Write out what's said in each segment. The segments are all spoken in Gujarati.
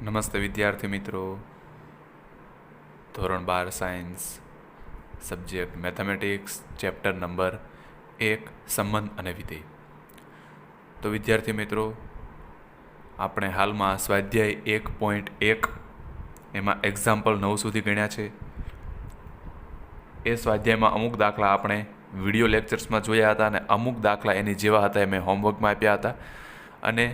નમસ્તે વિદ્યાર્થી મિત્રો. ધોરણ 12 science subject mathematics chapter number 1 સંબંધ અને વિધેય. તો વિદ્યાર્થી મિત્રો, આપણે હાલમાં સ્વાધ્યાય 1.1 એમાં એક્ઝામ્પલ 9 સુધી ગણ્યા છે. એ સ્વાધ્યાયમાં અમુક દાખલા આપણે વિડીયો લેક્ચર્સમાં જોયા હતા અને અમુક દાખલા એની જેવા હતા એ મેં હોમવર્કમાં આપ્યા હતા. અને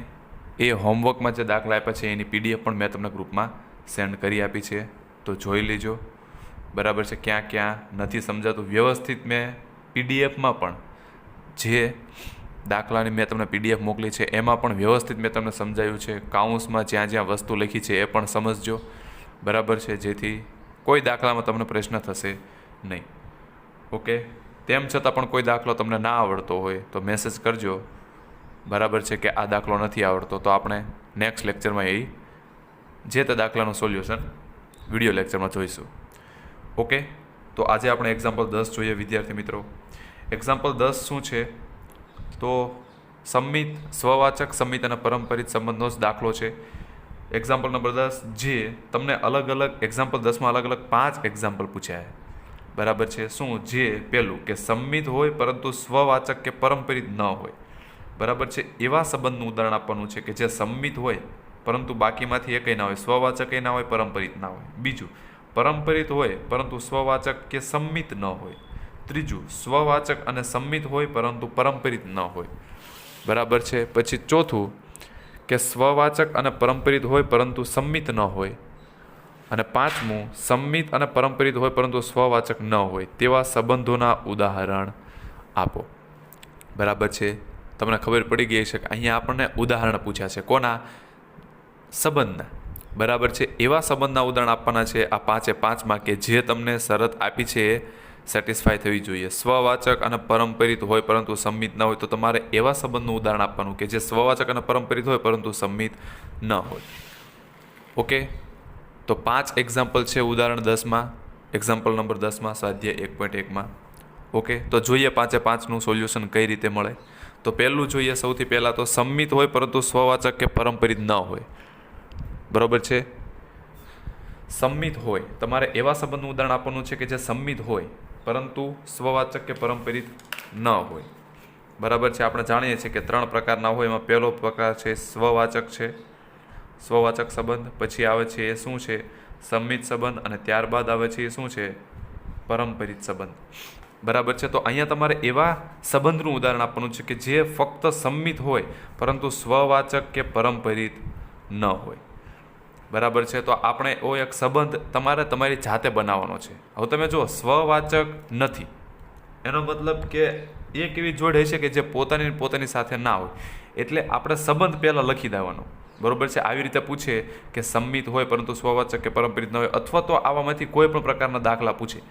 એ હોમવર્કમાં જે દાખલા આપ્યા છે એની પીડીએફ પણ મેં તમને ગ્રુપમાં સેન્ડ કરી આપી છે, તો જોઈ લેજો. બરાબર છે. ક્યાં ક્યાં નથી સમજાતું વ્યવસ્થિત મેં પીડીએફમાં પણ જે દાખલાની મેં તમને પીડીએફ મોકલી છે એમાં પણ વ્યવસ્થિત મેં તમને સમજાવ્યું છે. કાઉન્સમાં જ્યાં જ્યાં વસ્તુ લખી છે એ પણ સમજજો. બરાબર છે, જેથી કોઈ દાખલામાં તમને પ્રશ્ન થશે નહીં. ઓકે. તેમ છતાં પણ કોઈ દાખલો તમને ના આવડતો હોય તો મેસેજ કરજો. બરાબર છે કે આ દાખલો નથી આવડતો, તો આપણે નેક્સ્ટ લેક્ચરમાં એ જે તે દાખલાનું સોલ્યુશન વિડીયો લેક્ચરમાં જોઈશું. ઓકે. તો આજે આપણે એક્ઝામ્પલ 10 જોઈએ વિદ્યાર્થી મિત્રો. એક્ઝામ્પલ 10 શું છે? તો સંમિત, સ્વવાચક, સંમિત અને પરંપરિત સંબંધનો જ દાખલો છે. એક્ઝામ્પલ નંબર 10, જે તમને અલગ અલગ એક્ઝામ્પલ 10માં અલગ અલગ 5 એક્ઝામ્પલ પૂછ્યા છે. બરાબર છે. શું? જે પહેલું કે સંમિત હોય પરંતુ સ્વવાચક કે પરંપરિત ન હોય. બરાબર છે. એવા સંબંધનું ઉદાહરણ આપવાનું છે કે જે સંમિત હોય પરંતુ બાકીમાંથી એકય ના હોય, સ્વવાચક ના હોય, પરંપરિત ના હોય. બીજું, પરંપરિત હોય પરંતુ સ્વવાચક કે સંમિત ન હોય. ત્રીજું, સ્વવાચક અને સંમિત હોય પરંતુ પરંપરિત ન હોય. બરાબર છે. પછી ચોથું કે સ્વવાચક અને પરંપરિત હોય પરંતુ સંમિત ન હોય. અને પાંચમું, સંમિત અને પરંપરિત હોય પરંતુ સ્વવાચક ન હોય. તેવા સંબંધોના ઉદાહરણ આપો. બરાબર છે. તમને ખબર પડી ગઈ છે કે અહીંયા આપણને ઉદાહરણ પૂછ્યા છે. કોના? સંબંધના. બરાબર છે. એવા સંબંધના ઉદાહરણ આપવાના છે આ 5માં કે જે તમને શરત આપી છે એ સેટિસ્ફાય થવી જોઈએ. સ્વવાચક અને પરંપરિત હોય પરંતુ સંમિત ન હોય, તો તમારે એવા સંબંધનું ઉદાહરણ આપવાનું કે જે સ્વવાચક અને પરંપરિત હોય પરંતુ સંમિત ન હોય. ઓકે. તો 5 એક્ઝામ્પલ છે ઉદાહરણ 10માં, એક્ઝામ્પલ નંબર 10માં સ્વાધ્યાય 1.1માં. ઓકે. તો જોઈએ 5નું સોલ્યુશન કઈ રીતે મળે. તો પહેલું જોઈએ, સૌથી પહેલાં તો સંમિત હોય પરંતુ સ્વવાચક કે પરંપરિત ન હોય. બરાબર છે. સંમિત હોય, તમારે એવા સંબંધનું ઉદાહરણ આપવાનું છે કે જે સંમિત હોય પરંતુ સ્વવાચક કે પરંપરિત ન હોય. બરાબર છે. આપણે જાણીએ છીએ કે 3 પ્રકારના હોય. એમાં પહેલો પ્રકાર છે સ્વવાચક છે, સ્વવાચક સંબંધ. પછી આવે છે એ શું છે? સંમિત સંબંધ. અને ત્યારબાદ આવે છે એ શું છે? પરંપરિત સંબંધ. બરાબર છે. તો અહીંયા તમારે એવા સંબંધનું ઉદાહરણ આપવાનું છે કે જે ફક્ત સંમિત હોય પરંતુ સ્વવાચક કે પરંપરિત ન હોય. બરાબર છે. તો આપણે એક સંબંધ તમારે તમારી જાતે બનાવવાનો છે. હવે તમે જો સ્વવાચક નથી, એનો મતલબ કે એક એવી જોડ હશે કે જે પોતાની સાથે ના હોય, એટલે આપણે સંબંધ પહેલાં લખી દેવાનો. બરાબર છે. આવી રીતે પૂછે કે સંમિત હોય પરંતુ સ્વવાચક કે પરંપરિત ન હોય, અથવા તો આવામાંથી કોઈ પણ પ્રકારના દાખલા પૂછે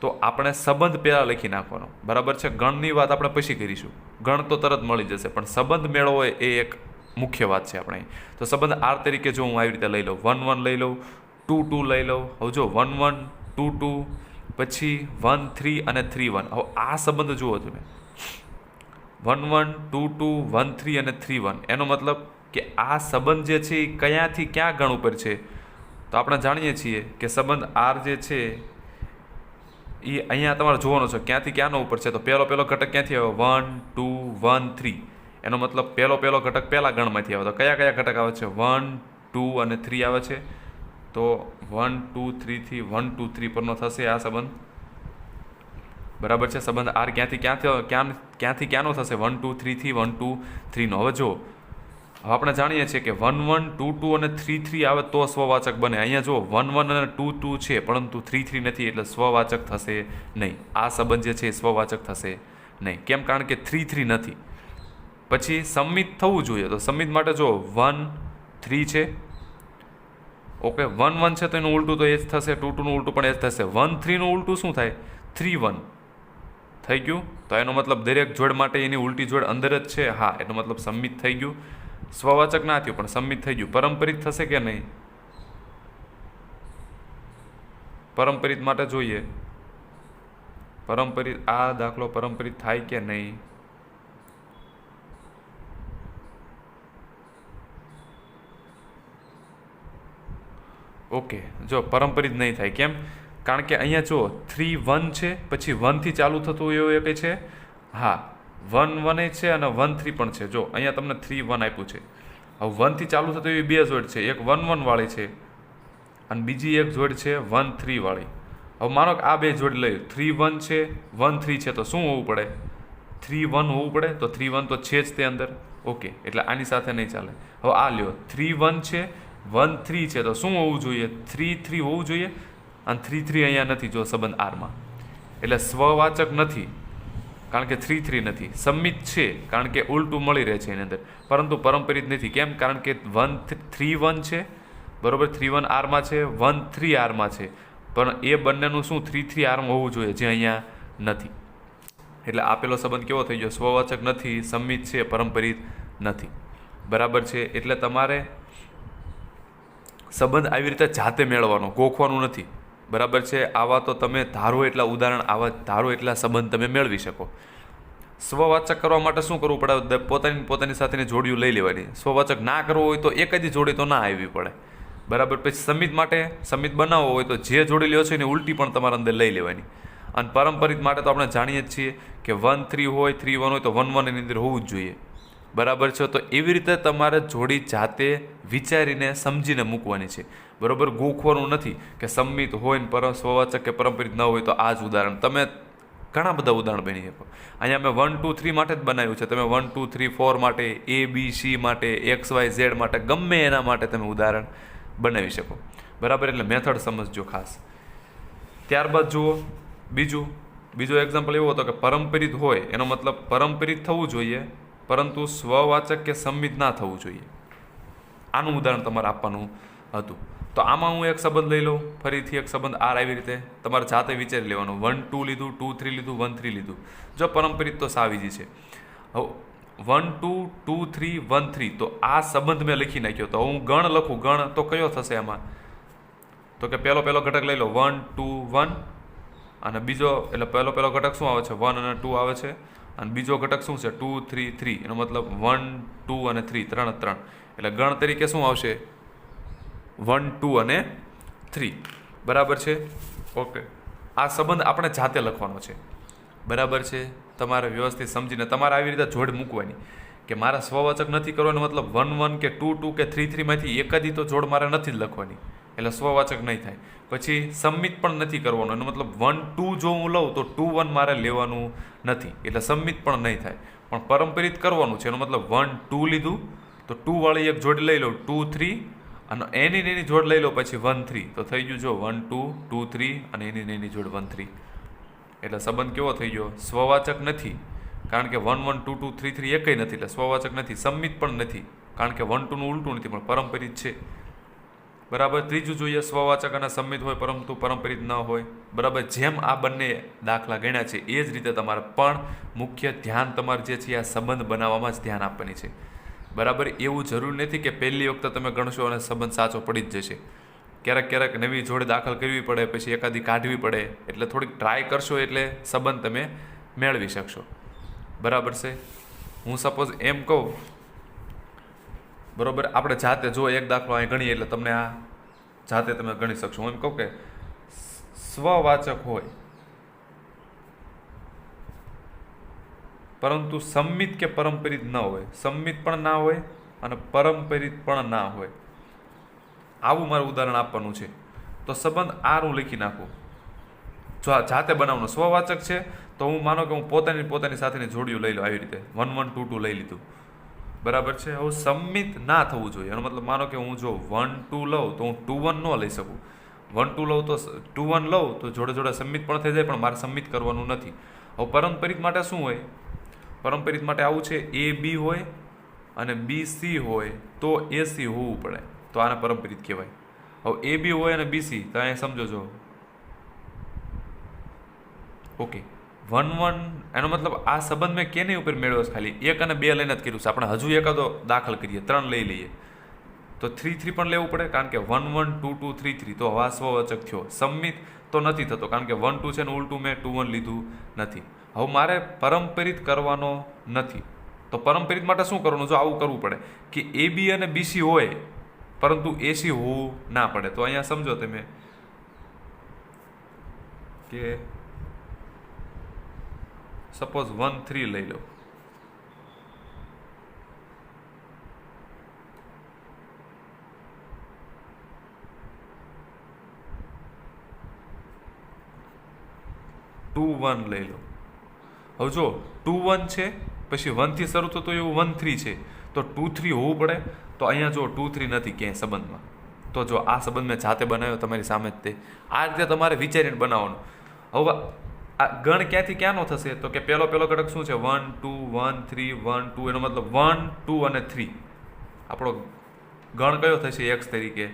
તો આપણે સંબંધ પહેલાં લખી નાખવાનો. બરાબર છે. ગણની વાત આપણે પછી કરીશું. ગણ તો તરત મળી જશે, પણ સંબંધ મેળવો એ એક મુખ્ય વાત છે આપણે. તો સંબંધ આર તરીકે જો હું આવી રીતે લઈ લઉં, 1 1 લઈ લઉં, 2 2 લઈ લઉં. હવે જો 1 1 2 2 પછી 1 3 અને 3 1. હવે આ સંબંધ જુઓ તમે, 1 1 2 2 1 3 અને 3 1. એનો મતલબ કે આ સંબંધ જે છે એ કયાંથી ક્યાં ગણ ઉપર છે? તો આપણે જાણીએ છીએ કે સંબંધ આર જે છે એ અહીંયા તમારે જોવાનો છે ક્યાંથી ક્યાંનો ઉપર છે. તો પહેલો ઘટક ક્યાંથી આવ્યો? 1 2 1 3. એનો મતલબ પહેલો ઘટક પહેલા ગણમાંથી આવે. તો કયા ઘટક આવે છે? 1 2 અને 3 આવે છે. તો 1 2 3 થી 1 2 3 પરનો થશે આ સંબંધ. બરાબર છે. સંબંધ આર ક્યાંથી ક્યાંનો થશે? 1 2 3 થી 1 2 3 નો. હવે જો, હવે આપણે જાણીએ છીએ કે 1 1 2 2 અને 3 3 આવે તો સ્વવાચક બને. અહીંયા જો 1 1 અને 2 2 છે પરંતુ 3 3 નથી, એટલે સ્વવાચક થશે નહીં. આ સંબંધ જે છે એ સ્વવાચક થશે નહીં. કેમ? કારણ કે 3 3 નથી. પછી સંમિત થવું જોઈએ. તો સંમિત માટે જો 1 3 છે, ઓકે, 1 1 છે તો એનું ઉલટું તો એ જ થશે, 2 2 નું ઉલટું પણ એ જ થશે. 1 3 નું ઉલટું શું થાય? 3 1 થઈ ગયું. તો એનો મતલબ દરેક જોડ માટે એની ઉલટી જોડ અંદર જ છે. હા, એનો મતલબ સંમિત થઈ ગયું. સ્વવાચક ના થયું પણ સંમિત થઈ ગયું. પરંપરિત થશે કે નહીં? પરંપરિત માટે જોઈએ, પરંપરિત આ દાખલો પરંપરિત થાય કે નહીં? ઓકે, જો પરંપરિત નહીં થાય. કેમ? કારણ કે અહીંયા જો 3 1 છે, પછી 1થી ચાલુ થતું એવું એ કંઈ છે? હા, 1 1 છે અને 1 3 પણ છે. જો અહીંયા તમને 3 1 આપ્યું છે. હવે 1થી ચાલુ થતું એવી બે જોડ છે, એક 1 1 વાળી છે અને બીજી એક જોડ છે 1 3 વાળી. હવે માનો કે આ બે જોડ લઈ 3 1 છે 1 3 છે, તો શું હોવું પડે? 3 1 હોવું પડે. તો 3 1 તો છે જ તે અંદર. ઓકે, એટલે આની સાથે નહીં ચાલે. હવે આ લ્યો 3 1 છે 1 3 છે, તો શું હોવું જોઈએ? 3 3 હોવું જોઈએ. અને 3 3 અહીંયા નથી જો સંબંધ આરમાં, એટલે સ્વવાચક નથી કારણ કે 3 3 નથી. સંમિત છે કારણ કે ઉલટું મળી રહે છે એની અંદર, પરંતુ પરંપરિત નથી. કેમ? કારણ કે 3 1 છે, બરોબર, 3 1 આરમાં છે, 1 3 આરમાં છે, પણ એ બંનેનું શું 3 3 આરમાં હોવું જોઈએ, જે અહીંયા નથી. એટલે આપેલો સંબંધ કેવો થઈ ગયો? સ્વવાચક નથી, સંમિત છે, પરંપરિત નથી. બરાબર છે. એટલે તમારે સંબંધ આવી રીતે જાતે મેળવવાનો, ગોખવાનું નથી. બરાબર છે. આવા તો તમે ધારો એટલા ઉદાહરણ, આવા ધારો એટલા સંબંધ તમે મેળવી શકો. સ્વવાચક કરવા માટે શું કરવું પડે? પોતાની સાથેની જોડીઓ લઈ લેવાની. સ્વવાચક ના કરવો હોય તો એક જ જોડી તો ના આવવી પડે. બરાબર. પછી સંમિત માટે સંમિત બનાવવો હોય તો જે જોડી લ્યો છો એની ઉલટી પણ તમારા અંદર લઈ લેવાની. અને પરંપરિત માટે તો આપણે જાણીએ જ છીએ કે 1 3 હોય 3 1 હોય તો 1 1 એની અંદર હોવું જ જોઈએ. બરાબર છે. તો એવી રીતે તમારે જોડી જાતે વિચારીને સમજીને મૂકવાની છે. બરાબર. ગોખવાનું નથી કે સંમિત હોય ને સ્વવાચક કે પરંપરિત ન હોય તો આ જ ઉદાહરણ. તમે ઘણા બધા ઉદાહરણ બની શકો. અહીંયા મેં 1 2 3 માટે જ બનાવ્યું છે. તમે 1 2 3 4 માટે, ABC માટે, XYZ માટે, ગમે એના માટે તમે ઉદાહરણ બનાવી શકો. બરાબર. એટલે મેથડ સમજજો ખાસ. ત્યારબાદ જુઓ બીજો એક્ઝામ્પલ એવો હતો કે પરંપરિત હોય એનો મતલબ પરંપરિત થવું જોઈએ, પરંતુ સ્વવાચક કે સંમિત ના થવું જોઈએ. આનું ઉદાહરણ તમારે આપવાનું હતું. તો આમાં હું એક સંબંધ લઈ લઉં, ફરીથી એક સંબંધ આર. આવી રીતે તમારે જાતે વિચારી લેવાનું. 1 2 લીધું, 2 3 લીધું, 1 3 લીધું. જો પરંપરિત તો સાવીજી છે. હવે 1 2 2 3 1 3, તો આ સંબંધ મેં લખી નાખ્યો. તો હું ગણ લખું. ગણ તો કયો થશે આમાં? તો કે પહેલો ઘટક લઈ લો 1 2 1, અને બીજો એટલે પહેલો ઘટક શું આવે છે? 1 અને 2 આવે છે. અને બીજો ઘટક શું છે? 2 3 3. એનો મતલબ 1 2 અને 3, 3 3. એટલે ગણ તરીકે શું આવશે? 1 2 અને 3. બરાબર છે. ઓકે, આ સંબંધ આપણે જાતે લખવાનો છે. બરાબર છે. તમારે વ્યવસ્થિત સમજીને તમારે આવી રીતે જોડ મૂકવાની કે મારા સ્વવાચક નથી કરવાનો, મતલબ 1 1 કે 2 2 કે 3 3 માંથી એક જ તો જોડ મારે નથી જ લખવાની, એટલે સ્વવાચક નહીં થાય. પછી સંમિત પણ નથી કરવાનો, એનો મતલબ 1 2 જો હું લઉં તો 2 1 મારે લેવાનું નથી, એટલે સંમિત પણ નહીં થાય. પણ પરંપરિત કરવાનું છે, એનો મતલબ 1 2 લીધું તો 2 વાળી એક જોડ લઈ લો, 2 3, અને એની જોડ લઈ લો પછી 1 3, તો થઈ ગયું જો 1 2 2 3 અને એની જોડ 1 3. એટલે સંબંધ કેવો થઈ ગયો? સ્વવાચક નથી, કારણ કે 1 1 2 2 3 3 એકય નથી, એટલે સ્વવાચક નથી. સંમિત પણ નથી, કારણ કે 1 2 નું ઉલટું નથી, પણ પરંપરિત છે. બરાબર. ત્રીજું જોઈએ, સ્વવાચક અને સંમિત હોય પરંતુ પરંપરિત ન હોય. બરાબર. જેમ આ બંને દાખલા ગણ્યા છે એ જ રીતે તમારે પણ મુખ્ય ધ્યાન તમારે જે છે આ સંબંધ બનાવવામાં જ ધ્યાન આપવાની છે. બરાબર. એવું જરૂરી નથી કે પહેલી વખતે તમે ગણશો અને સંબંધ સાચો પડી જ જશે. ક્યારેક નવી જોડે દાખલ કરવી પડે, પછી એકાદી કાઢવી પડે, એટલે થોડીક ટ્રાય કરશો એટલે સંબંધ તમે મેળવી શકશો. બરાબર છે. હું સપોઝ એમ કહું, બરાબર, આપણે જાતે જો એક દાખલો અહીં ગણીએ એટલે તમને આ જાતે તમે ગણી શકશો. હું એમ કહું કે સ્વવાચક હોય પરંતુ સંમિત કે પરંપરિત ન હોય, સંમિત પણ ના હોય અને પરંપરિત પણ ના હોય, આવું મારું ઉદાહરણ આપવાનું છે. તો સંબંધ આર હું લખી નાખું. જો આ જાતે બનાવવાનો સ્વવાચક છે તો હું માનો કે હું પોતાની સાથેની જોડીઓ લઈ લો. આવી રીતે 1 1 2 2 લઈ લીધું. બરાબર છે. હવે સંમિત ના થવું જોઈએ, એનો મતલબ માનો કે હું જો 1 2 લઉં તો હું 2 1 ન લઈ શકું. 1 2 લઉં તો 2 1 લઉં તો જોડે સંમિત પણ થઈ જાય, પણ મારે સંમિત કરવાનું નથી. હવે પરંપરિત માટે શું હોય? પરંપરિત માટે આવું છે, AB હોય અને BC હોય તો AC હોવું પડે, તો આને પરંપરિત કહેવાય. હવે AB હોય અને BC, તો અહીંયા સમજો છો. ઓકે, 1 1, એનો મતલબ આ સંબંધ મેં કેની ઉપર મેળવ્યો છે? ખાલી 1 અને 2 લઈને જ કર્યું છે. આપણે હજુ એકાદો દાખલ કરીએ, 3 લઈ લઈએ તો 3 3 પણ લેવું પડે, કારણ કે 1 1 2 2 3 3, તો આ સ્વવાચક થયો. સંમિત તો નથી થતો, કારણ કે 1 2 છે ને ઉલટું મેં 2 1 લીધું નથી. હવે મારે પરંપરિત કરવાનો નથી, તો પરંપરિત માટે શું કરવાનું? જો આવું કરવું પડે કે AB અને BC હોય પરંતુ એસી હોવું ના પડે. તો અહીંયા સમજો તમે કે સપોઝ 1 3 લઈ લો. ટુ 1 લઈ લો. હવે જો 2 1 છે, પછી 1 થી શરૂ થતું એવું 1 3 છે, તો 2 3 હોવું પડે. તો અહીંયા જો 2 3 નથી ક્યાંય સંબંધમાં. તો જો આ સંબંધ મેં જાતે બનાવ્યો તમારી સામે જ તે. આ રીતે તમારે વિચારીને બનાવવાનું. હવે આ ગણ ક્યાંથી ક્યાંનો થશે? તો કે પહેલો ઘટક શું છે? 1 2 1 3 1 2. એનો મતલબ 1 2 અને 3 આપણો ગણ કયો થશે એક્સ તરીકે?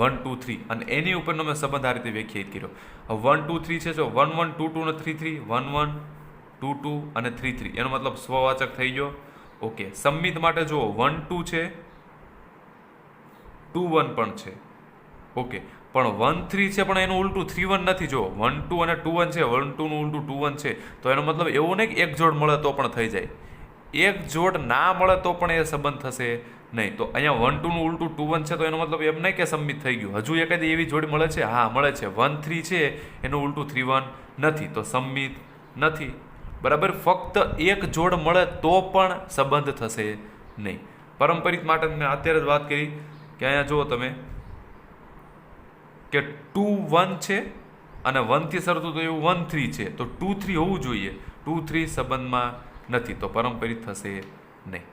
1 2 3. અને એની ઉપરનો મેં સંબંધ આ રીતે વ્યાખ્યાયિત કર્યો. હવે 1 2 3 છે, જો 1 1 2 2 અને 3 3, 1 1 2 2 અને 3 3. એનો મતલબ સ્વવાચક થઈ ગયો. ઓકે, સંમિત માટે જુઓ 1 2 છે, 2 1 પણ છે. ઓકે, પણ 1 3 છે, પણ એનું ઉલટું 3 1 નથી. જો 1 2 અને 2 1 છે, 1 2 નું ઉલટું 2 1 છે. તો એનો મતલબ એવું નહીં કે એક જોડ મળે તો પણ થઈ જાય. એક જોડ ના મળે તો પણ એ સંબંધ થશે નહીં. તો અહીંયા 1 2 નું ઉલટું 2 1 છે, તો એનો મતલબ એમ નહીં કે સંમિત થઈ ગયું. હજુ એકાદી એવી જોડી મળે છે? હા, મળે છે. 1 3 છે, એનું ઉલટું 3 1 નથી, તો સંમિત નથી. બરાબર, ફક્ત એક જોડ મળે તો પણ સંબંધ થશે નહીં. પારંપરિક માટે મેં અત્યારે જ વાત કરી કે અહીંયા જુઓ તમે કે 2 1 છે અને 1 થી શરૂ થતું એવું 1 3 છે, તો 2 3 હોવું જોઈએ. 2 3 સંબંધમાં નથી, તો પારંપરિક થશે નહીં.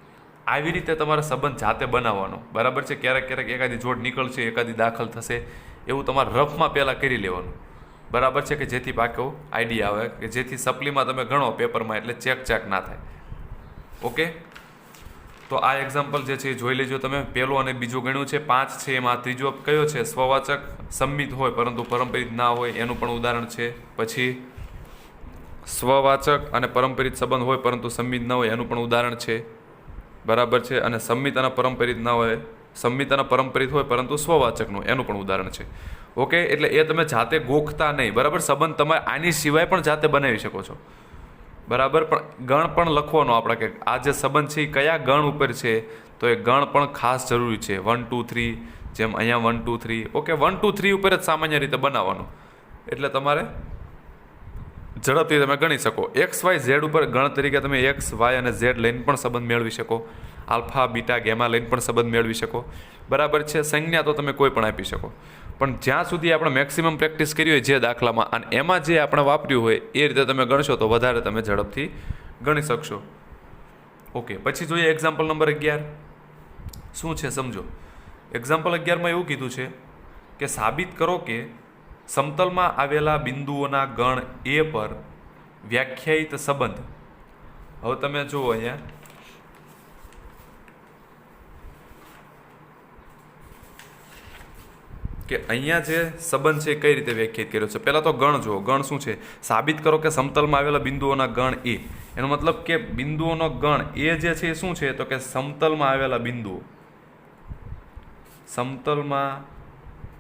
આવી રીતે તમારે સંબંધ જાતે બનાવવાનો. બરાબર છે. ક્યારેક એકાદી જોડ નીકળશે, એકાદી દાખલ થશે, એવું તમારે રફમાં પહેલાં કરી લેવાનું. બરાબર છે, કે જેથી પાકો આઈડિયા આવે, કે જેથી સપ્લીમાં તમે ગણો પેપરમાં એટલે ચેક ના થાય. ઓકે, તો આ એક્ઝામ્પલ જે છે એ જોઈ લેજો તમે. પહેલું અને બીજું ગણ્યું છે. 5 છે, એમાં ત્રીજો કયો છે? સ્વવાચક સંમિત હોય પરંતુ પારંપરિક ના હોય, એનું પણ ઉદાહરણ છે. પછી સ્વવાચક અને પારંપરિક સંબંધ હોય પરંતુ સંમિત ન હોય, એનું પણ ઉદાહરણ છે. બરાબર છે. અને સંમિત અને પારંપરિક ના હોય, સંમિત અને પારંપરિક હોય પરંતુ સ્વવાચકનું, એનું પણ ઉદાહરણ છે. ઓકે, એટલે એ તમે જાતે ગોખતા નહીં. બરાબર, સંબંધ તમે આની સિવાય પણ જાતે બનાવી શકો છો. બરાબર, પણ ગણ પણ લખવાનો આપણે કે આ જે સંબંધ છે એ કયા ગણ ઉપર છે, તો એ ગણ પણ ખાસ જરૂરી છે. 1 2 3, જેમ અહીંયા 1 2 3. ઓકે, 1 2 3 ઉપર જ સામાન્ય રીતે બનાવવાનું, એટલે તમારે ઝડપથી તમે ગણી શકો. એક્સ વાય ઝેડ ઉપર ગણ તરીકે તમે એક્સ વાય અને ઝેડ લઈને પણ સંબંધ મેળવી શકો. આલ્ફા બીટા ગેમા લઈને પણ સંબંધ મેળવી શકો. બરાબર છે. સંજ્ઞા તો તમે કોઈ પણ આપી શકો. પણ જ્યાં સુધી આપણે મેક્સિમમ પ્રેક્ટિસ કરી હોય જે દાખલામાં, અને એમાં જે આપણે વાપર્યું હોય એ રીતે તમે ગણશો તો વધારે તમે ઝડપથી ગણી શકશો. ઓકે, પછી જોઈએ એક્ઝામ્પલ નંબર 11. શું છે સમજો. એક્ઝામ્પલ 11માં એવું કીધું છે કે સાબિત કરો કે સમતલમાં આવેલા બિંદુઓના ગણ એ પર વ્યાખ્યાયિત સંબંધ. હવે તમે જુઓ અહીંયા કે અહીંયા જે સંબંધ છે કઈ રીતે વ્યાખ્યાયિત કર્યો છે. પહેલાં તો ગણ જુઓ. ગણ શું છે? સાબિત કરો કે સમતલમાં આવેલા બિંદુઓના ગણ એ. એનો મતલબ કે બિંદુઓનો ગણ એ જે છે એ શું છે? તો કે સમતલમાં આવેલા બિંદુઓ. સમતલમાં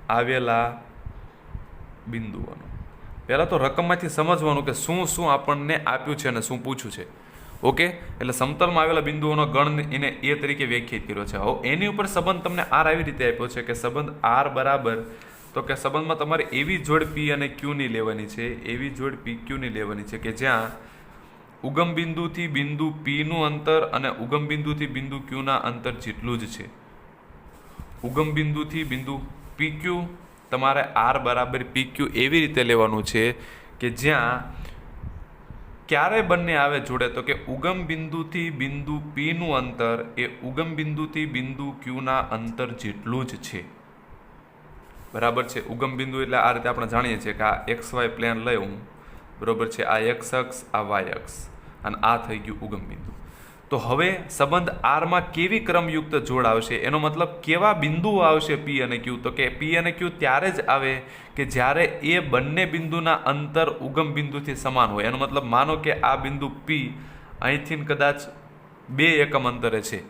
આવેલા બિંદુઓનો. પહેલાં તો રકમમાંથી સમજવાનું કે શું શું આપણને આપ્યું છે અને શું પૂછ્યું છે. ઓકે, એટલે સમતલમાં આવેલા બિંદુઓનો ગણ એને એ તરીકે વ્યાખ્યાયિત કર્યો છે. હવે એની ઉપર સંબંધ તમને આર આવી રીતે આપ્યો છે કે સંબંધ આર બરાબર, તો કે સંબંધમાં તમારે એવી જોડ પી અને ક્યુની લેવાની છે, એવી જોડ પી ક્યુની લેવાની છે કે જ્યાં ઉગમ બિંદુથી બિંદુ પીનું અંતર અને ઉગમ બિંદુથી બિંદુ ક્યુના અંતર જેટલું જ છે. ઉગમ બિંદુથી બિંદુ પી ક્યુ તમારે આર બરાબર પી ક્યુ એવી રીતે લેવાનું છે કે જ્યાં ક્યારે બંને આવે જોડે, તો કે ઉગમ બિંદુથી બિંદુ પીનું અંતર એ ઉગમ બિંદુથી બિંદુ ક્યુના અંતર જેટલું જ છે. બરાબર છે. ઉગમ બિંદુ એટલે આ રીતે આપણે જાણીએ છીએ કે આ એક્સ વાય પ્લેન લઈ હું. બરાબર છે. આ એક્સ અક્ષ, આ વાય અક્ષ, અને આ થઈ ગયું ઉગમ બિંદુ. તો હવે સંબંધ આરમાં કેવી ક્રમયુક્ત જોડ આવશે? એનો મતલબ કેવા બિંદુઓ આવશે પી અને ક્યુ? તો કે પી અને ક્યુ ત્યારે જ આવે કે જ્યારે એ બંને બિંદુના અંતર ઉગમ બિંદુથી સમાન હોય. એનો મતલબ માનો કે આ બિંદુ પી અહીંથી કદાચ 2 એકમ અંતરે છે,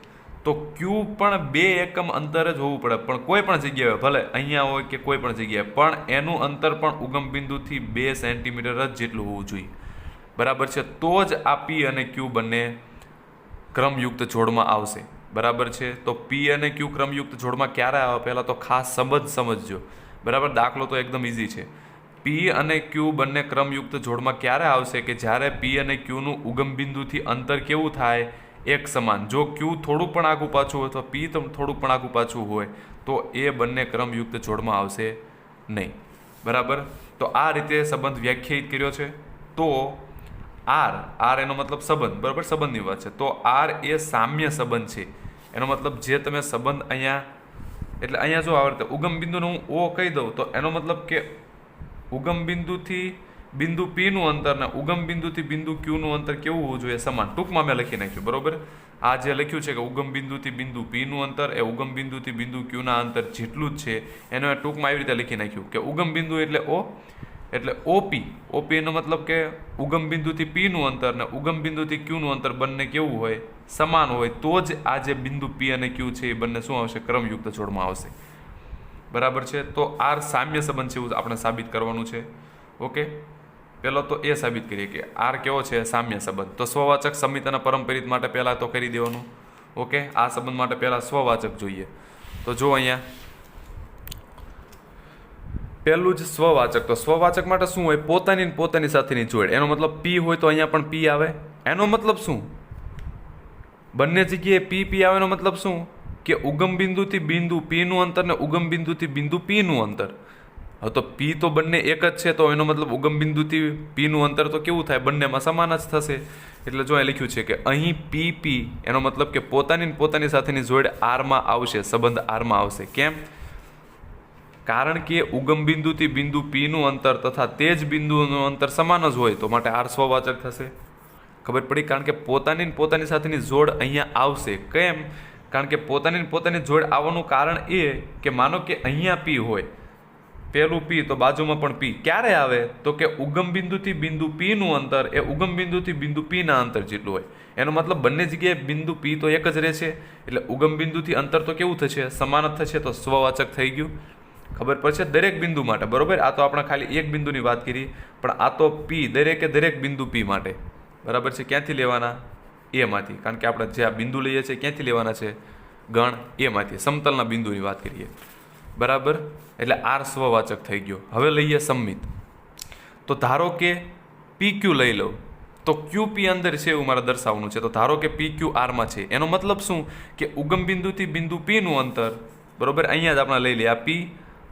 તો ક્યુ પણ 2 એકમ અંતરે જ હોવું પડે. પણ કોઈ પણ જગ્યાએ, ભલે અહીંયા હોય કે કોઈ પણ જગ્યાએ, પણ એનું અંતર પણ ઉગમ બિંદુથી 2 સેન્ટીમીટર જ જેટલું હોવું જોઈએ. બરાબર છે. તો જ આ પી અને ક્યુ બંને ક્રમયુક્ત જોડમાં આવશે. બરાબર છે. તો પી અને ક્યુ ક્રમયુક્ત જોડમાં ક્યારે આવે પહેલાં તો ખાસ સંબંધ સમજજો. બરાબર, દાખલો તો એકદમ ઇઝી છે. પી અને ક્યુ બંને ક્રમયુક્ત જોડમાં ક્યારે આવશે કે જ્યારે પી અને ક્યુનું ઉગમ બિંદુથી અંતર કેવું થાય, એક સમાન. જો ક્યુ થોડુંક પણ આગું પાછું હોય અથવા પી થોડુંક પણ આગું પાછું હોય તો એ બંને ક્રમયુક્ત જોડમાં આવશે નહીં. બરાબર, તો આ રીતે સંબંધ વ્યાખ્યાયિત કર્યો છે. તો આર એનો મતલબ સંબંધ, બરાબર, સંબંધની વાત છે. તો આર એ સામ્ય સંબંધ છે. એનો મતલબ જે તમે સંબંધ અહીંયા, એટલે અહીંયા જો આવે ઉગમ બિંદુને હું ઓ કહી દઉં તો એનો મતલબ કે ઉગમ બિંદુથી બિંદુ પી નું અંતર ને ઉગમ બિંદુથી બિંદુ ક્યુ નું અંતર કેવું હોવું જોઈએ, સમાન. ટૂંકમાં મેં લખી નાખ્યું. બરોબર, આ જે લખ્યું છે કે ઉગમ બિંદુથી બિંદુ પી નું અંતર એ ઉગમ બિંદુથી બિંદુ ક્યુ ના અંતર જેટલું જ છે. એને મેં ટૂંકમાં એવી રીતે લખી નાખ્યું કે ઉગમ બિંદુ એટલે ઓ, એટલે ઓપી એનો મતલબ કે ઉગમ બિંદુથી પી નું અંતર ને ઉગમ બિંદુથી ક્યુ નું અંતર બંને કેવું હોય, સમાન હોય. તો જ આ જે બિંદુ પી અને ક્યુ છે એ બંને શું આવશે, ક્રમયુક્ત જોડમાં આવશે. બરાબર છે. તો આર સામ્ય સંબંધ છે એવું આપણે સાબિત કરવાનું છે. ઓકે, પહેલો તો એ સાબિત કરીએ કે આર કેવો છે, સામ્ય સંબંધ. તો સ્વવાચક સમિત અને પરંપરિત માટે પહેલાં તો કરી દેવાનું. ઓકે, આ સંબંધ માટે પહેલાં સ્વવાચક જોઈએ. તો જો અહીંયા પહેલું જ સ્વવાચક. તો સ્વવાચક માટે શું હોય, પોતાની સાથેની જોડ. એનો મતલબ પી હોય તો અહીંયા પણ પી આવે. એનો મતલબ શું, બંને જગ્યાએ પી આવે. એનો મતલબ શું કે ઉગમ બિંદુથી બિંદુ પી નું અંતર ને ઉગમ બિંદુથી બિંદુ પી નું અંતર. હવે તો પી તો બંને એક જ છે, તો એનો મતલબ ઉગમ બિંદુથી પી નું અંતર તો કેવું થાય, બંનેમાં સમાન જ થશે. એટલે જો અહીં લખ્યું છે કે અહીં પી એનો મતલબ કે પોતાની સાથેની જોડ આરમાં આવશે, સંબંધ આરમાં આવશે. કેમ? કારણ કે ઉગમ બિંદુથી બિંદુ પી નું અંતર તથા તે જ બિંદુનું અંતર સમાન જ હોય, તો માટે આર સ્વવાચક થશે. ખબર પડી? કારણ કે પોતાની સાથેની જોડ અહીંયા આવશે. કેમ? કારણ કે પોતાની જોડ આવવાનું કારણ એ કે માનો કે અહીંયા પી હોય, પેલું પી તો બાજુમાં પણ પી. ક્યારે આવે તો કે ઉગમ બિંદુથી બિંદુ પી નું અંતર એ ઉગમ બિંદુથી બિંદુ પી ના અંતર જેટલું હોય. એનો મતલબ બંને જગ્યાએ બિંદુ પી તો એક જ રહેશે, એટલે ઉગમ બિંદુથી અંતર તો કેવું થશે, સમાન જ થશે. તો સ્વવાચક થઈ ગયું. ખબર પડશે? દરેક બિંદુ માટે. બરોબર, આ તો આપણે ખાલી એક બિંદુની વાત કરી, પણ આ તો પી દરેક બિંદુ પી માટે. બરાબર છે. ક્યાંથી લેવાના? એમાંથી. કારણ કે આપણે જે આ બિંદુ લઈએ છીએ ક્યાંથી લેવાના છે, ગણ એમાંથી. સમતલના બિંદુની વાત કરીએ. બરાબર, એટલે આર સ્વવાચક થઈ ગયો. હવે લઈએ સંમિત. તો ધારો કે પી ક્યુ લઈ લો, તો ક્યુ પી અંદર છે એવું મારે દર્શાવવાનું છે. તો ધારો કે પી ક્યુ આરમાં છે. એનો મતલબ શું કે ઉગમ બિંદુથી બિંદુ પી નું અંતર, બરોબર, અહીંયા જ આપણે લઈ લઈએ આ પી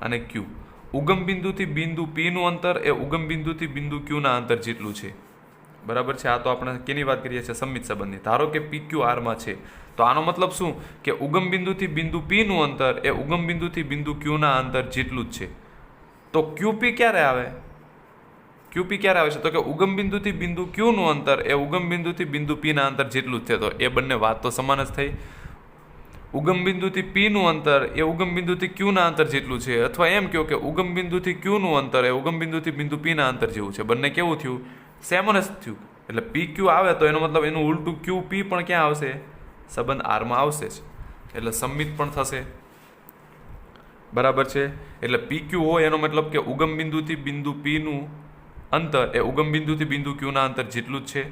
અને ક્યુ. ઉગમ બિંદુથી બિંદુ પી નું અંતર એ ઉગમ બિંદુથી બિંદુ ક્યુ ના અંતર જેટલું છે. બરાબર છે. આ તો આપણે કેની વાત કરીએ છીએ, સંમિત સંબંધની. ધારો કે પી ક્યુ આરમાં છે, તો આનો મતલબ શું કે ઉગમ બિંદુથી બિંદુ પી નું અંતર એ ઉગમ બિંદુથી બિંદુ ક્યુ ના અંતર જેટલું જ છે. તો ક્યુપી ક્યારે આવે? ક્યુપી ક્યારે આવે છે તો કે ઉગમ બિંદુથી બિંદુ ક્યુ નું અંતર એ ઉગમ બિંદુથી બિંદુ પી ના અંતર જેટલું જ છે. તો એ બંને વાત તો સમાન જ થઈ. ઉગમ બિંદુથી પી નું અંતર એ ઉગમ બિંદુથી ક્યુ ના અંતર જેટલું છે, અથવા એમ કહો કે ઉગમ બિંદુથી ક્યુ નું અંતર એ ઉગમ બિંદુથી બિંદુ પી ના અંતર જેવું છે. બંને કેવું થયું, સેમ જ થયું. એટલે પી ક્યુ આવે તો એનો મતલબ એનું ઉલટું ક્યુ પી પણ ક્યાં આવશે, સંબંધ આરમાં આવશે જ. એટલે સંમિત પણ થશે. બરાબર છે. એટલે પી ક્યુ હોય એનો મતલબ કે ઉગમ બિંદુથી બિંદુ પી નું અંતર એ ઉગમ બિંદુથી બિંદુ ક્યુ ના અંતર જેટલું જ છે.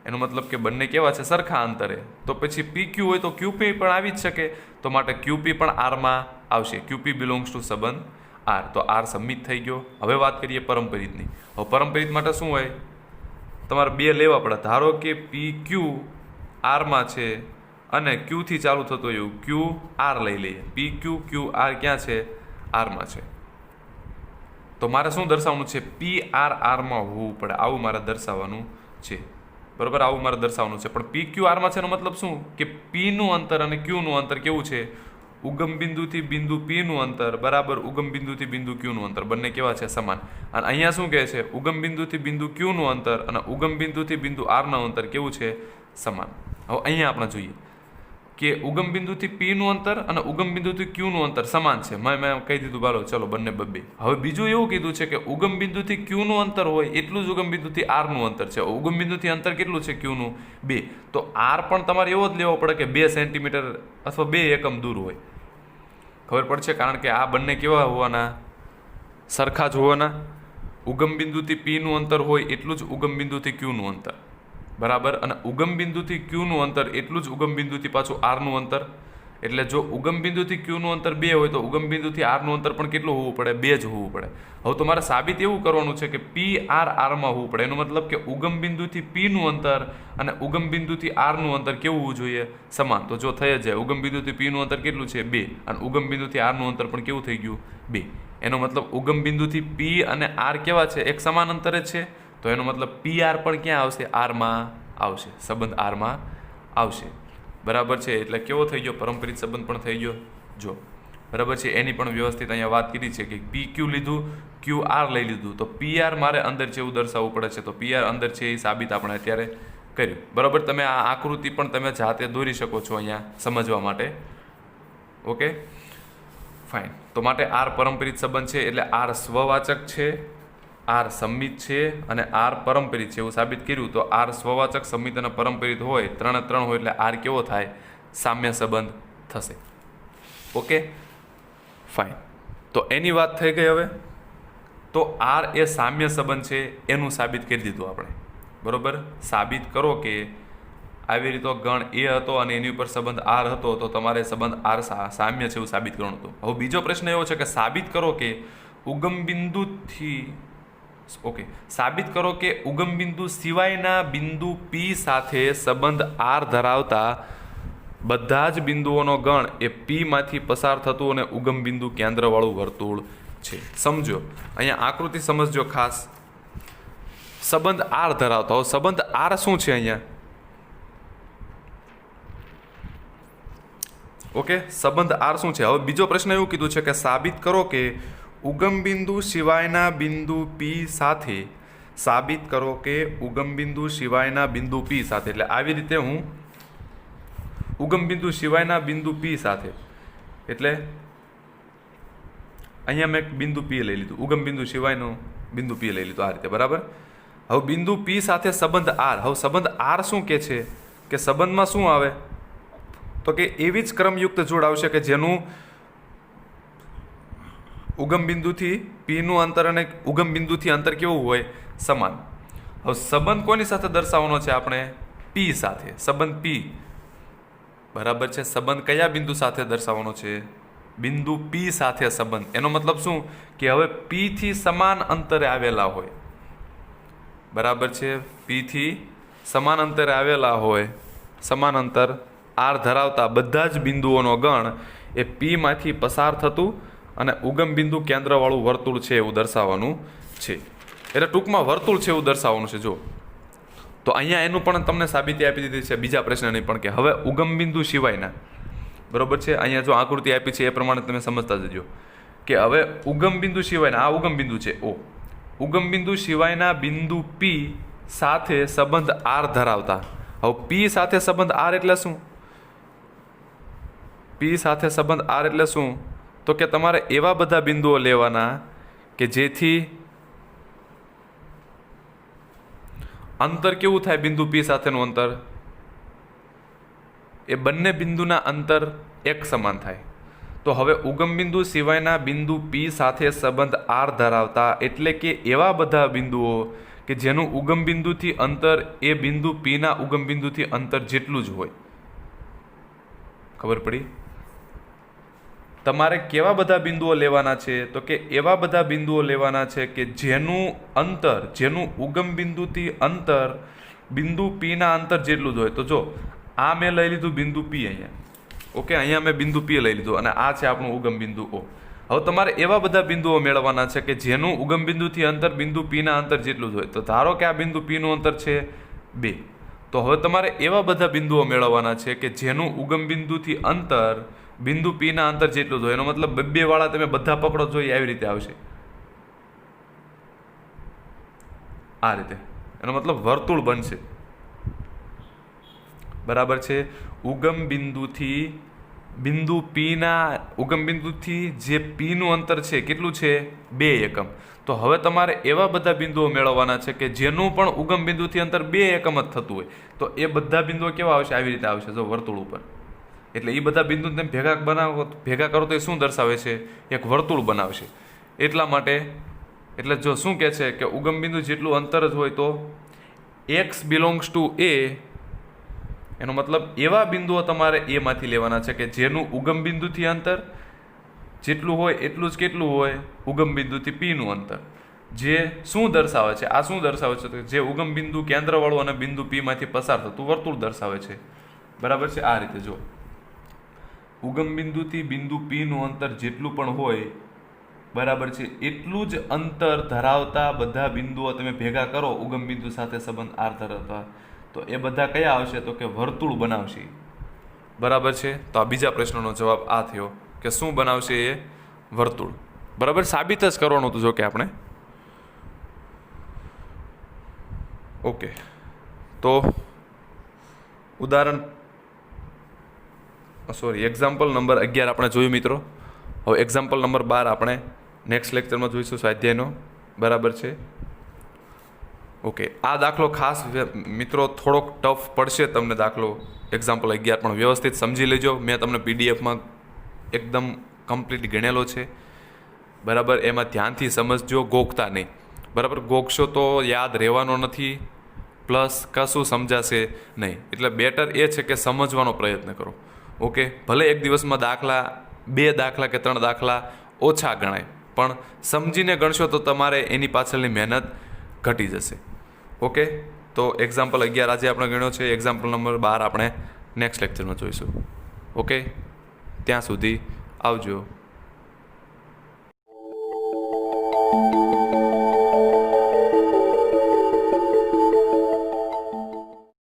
એનો મતલબ કે બંને કેવા છે, સરખા અંતરે. તો પછી પી ક્યુ હોય તો ક્યુપી પણ આવી જ શકે, તો માટે ક્યુપી પણ આરમાં આવશે. ક્યુપી બિલોંગ્સ ટુ સંબંધ આર. તો આર સંમિત થઈ ગયો. હવે વાત કરીએ પરંપરિતની. હવે પરંપરિત માટે શું હોય, તમારે બે લેવા પડે. ધારો કે પી ક્યુ આરમાં છે અને ક્યુથી ચાલુ થતો એવું ક્યુ આર લઈ લઈએ. પી ક્યુ આર ક્યાં છે, આરમાં છે. તો મારે શું દર્શાવવાનું છે, પી આરમાં હોવું પડે. આવું મારે દર્શાવવાનું છે. બરોબર, આવું મારે દર્શાવવાનું છે. પણ પી ક્યુ આરમાં છે એનો મતલબ શું કે પી નું અંતર અને ક્યુ નું અંતર કેવું છે, ઉગમ બિંદુથી બિંદુ પી નું અંતર બરાબર ઉગમ બિંદુથી બિંદુ ક્યુ નું અંતર બંને કેવા છે, સમાન. અને અહીંયા શું કહે છે, ઉગમ બિંદુથી બિંદુ ક્યુ નું અંતર અને ઉગમ બિંદુથી બિંદુ આર નું અંતર કેવું છે, સમાન. હવે અહીંયા આપણે જોઈએ કે ઉગમ બિંદુથી પી નું અંતર અને ઉગમ બિંદુથી ક્યુ નું અંતર સમાન છે. મેં કહી દીધું, બાલો ચલો બંને બબ્બે. હવે બીજું એવું કીધું છે કે ઉગમ બિંદુથી ક્યુ નું અંતર હોય એટલું જ ઉગમ બિંદુથી આર નું અંતર છે. ઉગમ બિંદુથી અંતર કેટલું છે ક્યુ નું, 2. તો આર પણ તમારે એવો જ લેવો પડે કે 2 સેન્ટીમીટર અથવા 2 એકમ દૂર હોય. ખબર પડશે? કારણ કે આ બંને કેવા હોવાના, સરખા જ હોવાના. ઉગમ બિંદુથી પી નું અંતર હોય એટલું જ ઉગમ બિંદુથી ક્યુ નું અંતર. બરાબર, અને ઉગમ બિંદુથી ક્યુનું અંતર એટલું જ ઉગમ બિંદુથી પાછું આરનું અંતર. એટલે જો ઉગમ બિંદુથી ક્યુનું અંતર 2 હોય તો ઉગમ બિંદુથી આરનું અંતર પણ કેટલું હોવું પડે? 2 જ હોવું પડે. હવે તમારે સાબિત એવું કરવાનું છે કે પી આર આરમાં હોવું પડે. એનો મતલબ કે ઉગમ બિંદુથી પીનું અંતર અને ઉગમ બિંદુથી આરનું અંતર કેવું હોવું જોઈએ? સમાન. તો જો થઈ જ જાય. ઉગમ બિંદુથી પીનું અંતર કેટલું છે? 2. અને ઉગમ બિંદુથી આરનું અંતર પણ કેવું થઈ ગયું? 2. એનો મતલબ ઉગમ બિંદુથી પી અને આર કેવા છે? એક સમાન અંતરે છે. તો એનો મતલબ પી આર પણ ક્યાં આવશે? આરમાં આવશે. સંબંધ આરમાં આવશે. બરાબર છે. એટલે કેવો થઈ ગયો? પરંપરિત સંબંધ પણ થઈ ગયો. જો બરાબર છે. એની પણ વ્યવસ્થિત અહીંયા વાત કરી છે કે પી ક્યુ લીધું, ક્યુ આર લઈ લીધું, તો પી આર મારે અંદર છે એવું દર્શાવવું પડે છે. તો પી આર અંદર છે એ સાબિત આપણે અત્યારે કર્યું. બરાબર. તમે આ આકૃતિ પણ તમે જાતે દોરી શકો છો અહીંયા સમજવા માટે. Okay, fine. તો માટે આર પરંપરિત સંબંધ છે એટલે આર સ્વવાચક છે, આર સંમિત છે અને આર પરંપરિત છે એવું સાબિત કર્યું. તો આર સ્વવાચક, સંમિત અને પરંપરિત હોય, 3 હોય એટલે આર કેવો થાય? સામ્ય સંબંધ થશે. Okay, fine. તો એની વાત થઈ ગઈ. હવે તો આર એ સામ્ય સંબંધ છે એનું સાબિત કરી દીધું આપણે. બરોબર. સાબિત કરો કે આવી રીતે ગણ એ હતો અને એની ઉપર સંબંધ આર હતો, તો તમારે સંબંધ આર સામ્ય છે એવું સાબિત કરવાનું હતું. હવે બીજો પ્રશ્ન એવો છે કે સાબિત કરો કે ઉગમ બિંદુથી સાબિત કરો કે ઉગમ બિંદુ સિવાયના બિંદુ પી સાથે સંબંધ આર ધરાવતા બધા જ બિંદુઓનો ગણ એ પી માંથી પસાર થતું અને ઉગમ બિંદુ કેન્દ્રવાળું વર્તુળ છે. સમજો, અહીંયા આકૃતિ સમજજો ખાસ. સંબંધ આર ધરાવતા હોય. સંબંધ આર શું છે અહીંયા? ઓકે, સંબંધ આર શું છે? હવે બીજો પ્રશ્ન એવું કીધું છે કે સાબિત કરો કે ઉગમ બિંદુ સિવાયના બિંદુ પી સાથે, સાબિત કરો કે ઉગમ બિંદુ સિવાયના બિંદુ પી સાથે. એટલે આવી રીતે હું ઉગમ બિંદુ સિવાયના બિંદુ પી સાથે, એટલે અહીંયા મેં બિંદુ પી લઈ લીધું, ઉગમ બિંદુ સિવાયનું બિંદુ પી લઈ લીધું આ રીતે. બરાબર. હવે બિંદુ પી સાથે સંબંધ આર. હવે સંબંધ આર શું કે છે કે સંબંધમાં શું આવે? તો કે એવી જ ક્રમયુક્ત જોડ આવશે કે જેનું ઉગમ બિંદુથી પીનું અંતર અને ઉગમ બિંદુથી અંતર કેવું હોય? સમાન. હવે સંબંધ કોની સાથે દર્શાવવાનો છે આપણે? પી સાથે. સંબંધ પી. બરાબર છે. સંબંધ કયા બિંદુ સાથે દર્શાવવાનો છે? બિંદુ પી સાથે સંબંધ. એનો મતલબ શું કે હવે પી થી સમાન અંતરે આવેલા હોય. બરાબર છે. પી થી સમાન અંતરે આવેલા હોય, સમાન અંતર આર ધરાવતા બધા જ બિંદુઓનો ગણ એ પી માંથી પસાર થતું અને ઉગમ બિંદુ કેન્દ્રવાળું વર્તુળ છે એવું દર્શાવવાનું છે. એટલે ટૂંકમાં વર્તુળ છે એવું દર્શાવવાનું છે. જો તો અહીંયા એનું પણ તમને સાબિતી આપી દીધી છે બીજા પ્રશ્નની પણ, કે હવે ઉગમ બિંદુ સિવાયના. બરોબર છે. અહીંયા જો આકૃતિ આપી છે એ પ્રમાણે તમે સમજતા જજો કે હવે ઉગમ બિંદુ સિવાયના, આ ઉગમ બિંદુ છે ઓ, ઉગમ બિંદુ સિવાયના બિંદુ પી સાથે સંબંધ આર ધરાવતા. હવે પી સાથે સંબંધ આર એટલે શું? પી સાથે સંબંધ આર એટલે શું? તો કે તમારે એવા બધા બિંદુઓ લેવાના કે જેથી અંતર કેવું થાય? બિંદુ પી સાથેનું અંતર એ બંને બિંદુના અંતર એક સમાન થાય. તો હવે ઉગમ બિંદુ સિવાયના બિંદુ પી સાથે સંબંધ આર ધરાવતા એટલે કે એવા બધા બિંદુઓ કે જેનું ઉગમ બિંદુથી અંતર એ બિંદુ પીના ઉગમ બિંદુથી અંતર જેટલું જ હોય. ખબર પડી? તમારે કેવા બધા બિંદુઓ લેવાના છે? તો કે એવા બધા બિંદુઓ લેવાના છે કે જેનું અંતર, જેનું ઉગમ બિંદુથી અંતર બિંદુ પીના અંતર જેટલું જ હોય. તો જો આ મેં લઈ લીધું બિંદુ પી અહીંયા. ઓકે, અહીંયા મેં બિંદુ પી લઈ લીધું અને આ છે આપણું ઉગમ બિંદુ ઓ. હવે તમારે એવા બધા બિંદુઓ મેળવવાના છે કે જેનું ઉગમ બિંદુથી અંતર બિંદુ પીના અંતર જેટલું જ હોય. તો ધારો કે આ બિંદુ પીનું અંતર છે 2. તો હવે તમારે એવા બધા બિંદુઓ મેળવવાના છે કે જેનું ઉગમ બિંદુથી અંતર બિંદુ પીના અંતર જેટલું જ હોય. એનો મતલબ 2 વાળા તમે બધા પકડો છો એ આવી રીતે આવશે. આ રીતે એનો મતલબ વર્તુળ બનશે. બરાબર છે. ઉગમ બિંદુથી બિંદુ પીના ઉગમ બિંદુથી જે પીનું અંતર છે કેટલું છે? 2 એકમ. તો હવે તમારે એવા બધા બિંદુઓ મેળવવાના છે કે જેનું પણ ઉગમ બિંદુથી અંતર 2 એકમ જ થતું હોય. તો એ બધા બિંદુઓ કેવા આવશે? આવી રીતે આવશે જો વર્તુળ ઉપર. એટલે એ બધા બિંદુ તમે ભેગા કરો તો એ શું દર્શાવે છે? એક વર્તુળ બનાવશે. એટલા માટે એટલે જો શું કહે છે કે ઉગમ બિંદુ જેટલું અંતર જ હોય તો એક્સ બિલોંગ્સ ટુ એ, એનો મતલબ એવા બિંદુઓ તમારે એમાંથી લેવાના છે કે જેનું ઉગમ બિંદુથી અંતર જેટલું હોય એટલું જ કેટલું હોય ઉગમ બિંદુથી પીનું અંતર. જે શું દર્શાવે છે? આ શું દર્શાવે છે? તો જે ઉગમ બિંદુ કેન્દ્રવાળું અને બિંદુ પીમાંથી પસાર થતું વર્તુળ દર્શાવે છે. બરાબર છે? આ રીતે જો ઉગમ બિંદુથી બિંદુ પીનું અંતર જેટલું પણ હોય, બરાબર છે, એટલું જ અંતર ધરાવતા બધા બિંદુઓ તમે ભેગા કરો ઉગમ બિંદુ સાથે સંબંધ આર ધરાવતા, તો એ બધા કયા આવશે? તો કે વર્તુળ બનાવશે. બરાબર છે? તો આ બીજા પ્રશ્નનો જવાબ આ થયો કે શું બનાવશે? એ વર્તુળ. બરાબર, સાબિત જ કરવાનું હતું જો કે આપણે. ઓકે, તો ઉદાહરણ એક્ઝામ્પલ નંબર 11 આપણે જોયું મિત્રો. હવે એક્ઝામ્પલ નંબર 12 આપણે નેક્સ્ટ લેક્ચરમાં જોઈશું સ્વાધ્યાયનો. બરાબર છે? ઓકે, આ દાખલો ખાસ મિત્રો થોડોક ટફ પડશે તમને દાખલો એક્ઝામ્પલ 11, પણ વ્યવસ્થિત સમજી લેજો. મેં તમને પીડીએફમાં એકદમ કમ્પ્લીટ ગણેલો છે. બરાબર, એમાં ધ્યાનથી સમજજો, ગોખતા નહીં. બરાબર, ગોખશો તો યાદ રહેવાનો નથી, પ્લસ કશું સમજાશે નહીં. એટલે બેટર એ છે કે સમજવાનો પ્રયત્ન કરો. ઓકે, ભલે એક દિવસમાં દાખલા 2 દાખલા કે 3 દાખલા ઓછા ગણાય, પણ સમજીને ગણશો તો તમારે એની પાછળની મહેનત ઘટી જશે. ઓકે, તો એક્ઝામ્પલ 11 આજે આપણે ગણ્યો છે. એક્ઝામ્પલ નંબર 12 આપણે નેક્સ્ટ લેક્ચરમાં જોઈશું. ઓકે, ત્યાં સુધી આવજો.